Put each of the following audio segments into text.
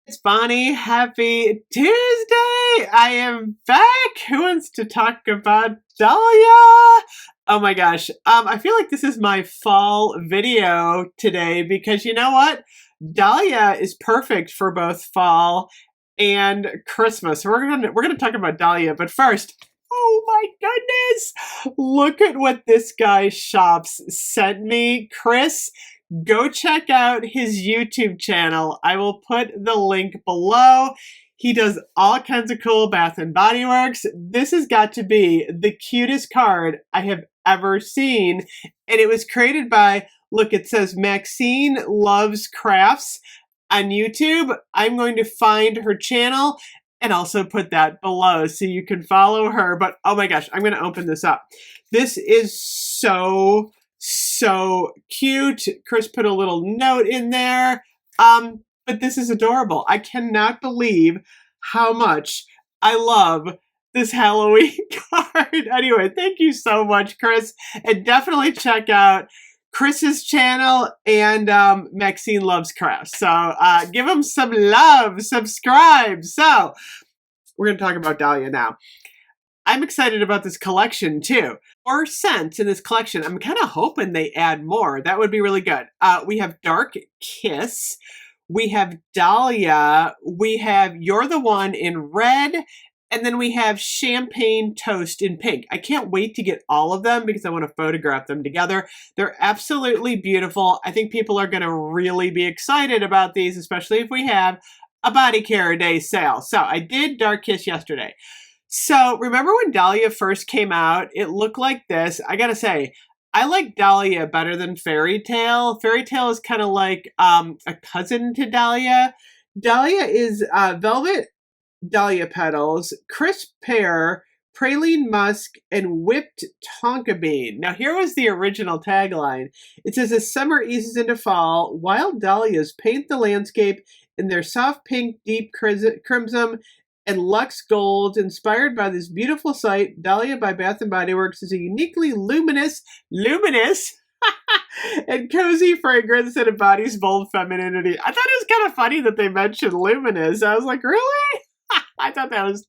It's Bonnie. Happy Tuesday. I am back. Who wants to talk about Dahlia? Oh my gosh. I feel like this is my fall video today because you know what? Dahlia is perfect for both fall and Christmas. We're gonna talk about Dahlia, but first, oh my goodness. Look at what this guy Shops sent me. Chris, go check out his YouTube channel. I will put the link below. He does all kinds of cool Bath and Body Works. This has got to be the cutest card I have ever seen. And it was created by, look, it says Maxine Loves Crafts on YouTube. I'm going to find her channel and also put that below so you can follow her. But oh my gosh, I'm going to open this up. This is so cute. Chris put a little note in there. But this is adorable. I cannot believe how much I love this Halloween card. Anyway, thank you so much, Chris. And definitely check out Chris's channel and Maxine Loves Crafts. So give him some love, subscribe. So we're going to talk about Dahlia now. I'm excited about this collection too. 4 scents in this collection. I'm kind of hoping they add more. That would be really good. We have Dark Kiss. We have Dahlia. We have You're the One in red. And then we have Champagne Toast in pink. I can't wait to get all of them because I want to photograph them together. They're absolutely beautiful. I think people are going to really be excited about these, especially if we have a body care day sale. So I did Dark Kiss yesterday. So remember when Dahlia first came out, it looked like this. I gotta say, I like Dahlia better than Fairy Tale. Fairy Tale is kind of like a cousin to Dahlia. Dahlia is velvet dahlia petals, crisp pear, praline musk, and whipped tonka bean. Now here was the original tagline. It says, as summer eases into fall, wild dahlias paint the landscape in their soft pink, deep crimson, and luxe gold. Inspired by this beautiful sight, Dahlia by Bath & Body Works is a uniquely luminous, and cozy fragrance that embodies bold femininity. I thought it was kind of funny that they mentioned luminous. I was like, really? I thought that was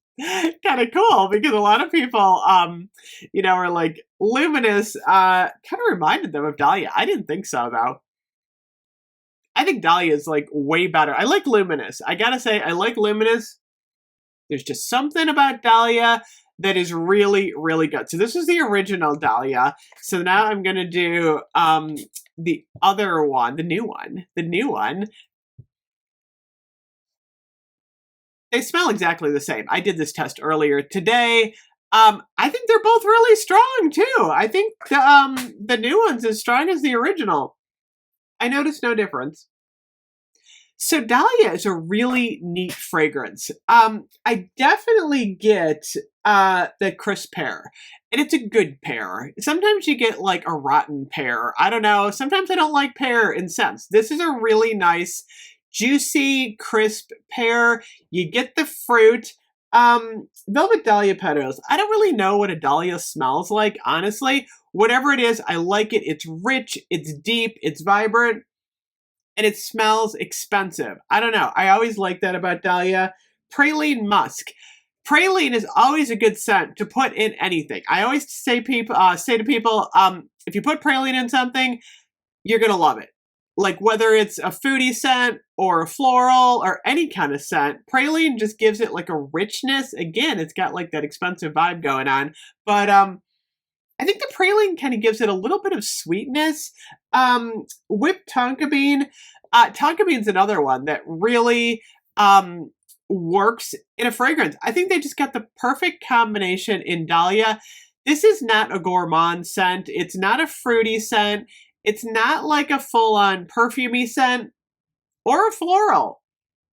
kind of cool because a lot of people, are like, luminous kind of reminded them of Dahlia. I didn't think so, though. I think Dahlia is like way better. I like luminous. I gotta say, I like luminous. There's just something about Dahlia that is really, really good. So this is the original Dahlia. So now I'm going to do the other one, the new one. They smell exactly the same. I did this test earlier today. I think they're both really strong too. I think the new one's as strong as the original. I noticed no difference. So Dahlia is a really neat fragrance. I definitely get the crisp pear, and it's a good pear. Sometimes you get like a rotten pear. I don't know. Sometimes I don't like pear in scents. This is a really nice, juicy, crisp pear. You get the fruit. Velvet dahlia petals. I don't really know what a dahlia smells like, honestly. Whatever it is, I like it. It's rich, it's deep, it's vibrant. And it smells expensive. I don't know. I always like that about Dahlia. Praline musk. Praline is always a good scent to put in anything. I always say to people, if you put praline in something, you're gonna love it. Like whether it's a foodie scent or a floral or any kind of scent, praline just gives it like a richness. Again, it's got like that expensive vibe going on, but I think the praline kind of gives it a little bit of sweetness. Whipped tonka bean. Tonka bean's another one that really works in a fragrance. I think they just got the perfect combination in Dahlia. This is not a gourmand scent. It's not a fruity scent. It's not like a full-on perfumey scent or a floral.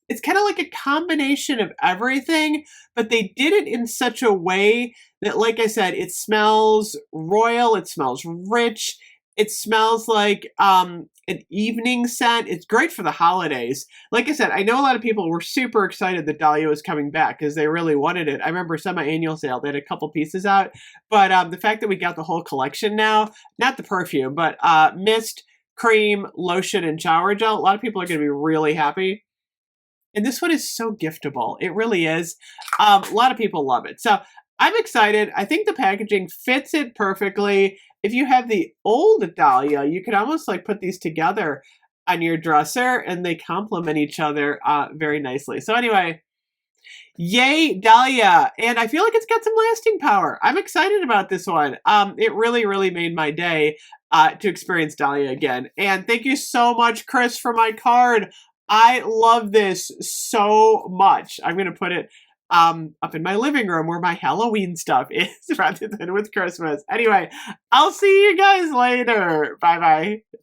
It's kind of like a combination of everything, but they did it in such a way that, like I said, it smells royal, it smells rich, it smells like an evening scent. It's great for the holidays. Like I said, I know a lot of people were super excited that Dahlia was coming back because they really wanted it. I remember semi-annual sale, they had a couple pieces out, but the fact that we got the whole collection now, not the perfume, but mist, cream, lotion, and shower gel, a lot of people are going to be really happy. And this one is so giftable. It really is. A lot of people love it. So I'm excited. I think the packaging fits it perfectly. If you have the old Dahlia, you could almost like put these together on your dresser and they complement each other very nicely. So anyway, yay, Dahlia. And I feel like it's got some lasting power. I'm excited about this one. It really, really made my day to experience Dahlia again. And thank you so much, Chris, for my card. I love this so much. I'm going to put it up in my living room where my Halloween stuff is rather than with Christmas. Anyway, I'll see you guys later. Bye-bye.